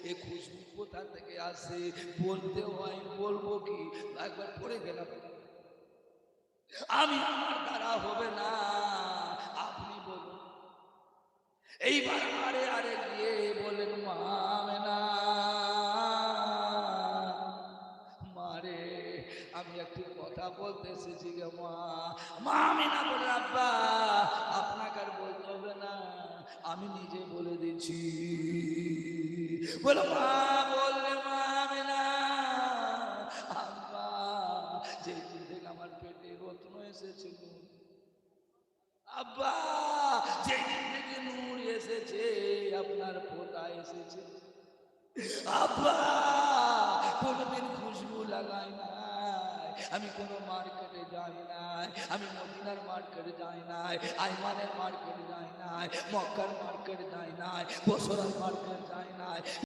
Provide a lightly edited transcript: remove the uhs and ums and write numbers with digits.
এ খুশবু কোথা থেকে আসে বলতে হয়, বলবো কি? একবার পড়ে গেলাম, আমি আমার দ্বারা হবে না, আপনি বলুন। এইবার আরে আরে গিয়ে বলেন মা আমেনা, মারে আমি একটি কথা বলতে এসেছি গে মা। মা আমেনা বলে আব্বা আপনাকে আর বলতে হবে না, আমি নিজে বলে দিচ্ছি। বলো মা, বললে মা আমেনা, আব্বা যেদিন থেকে আমার পেটে রত্ন এসেছিল, আব্বা যেদিন থেকে নূর এসেছে, আপনার পোতা এসেছে, আব্বা কোনোদিন খুশবু লাগাই নাই, আমি কোনো মার্কেটে যাই নাই, আমি মদিনার মার্কেটে যাই নাই, আইমানের মার্কেটে যাই নাই, মক্কার মার্কেটে যাই নাই, বসরার মার্কেটে যাই নাই,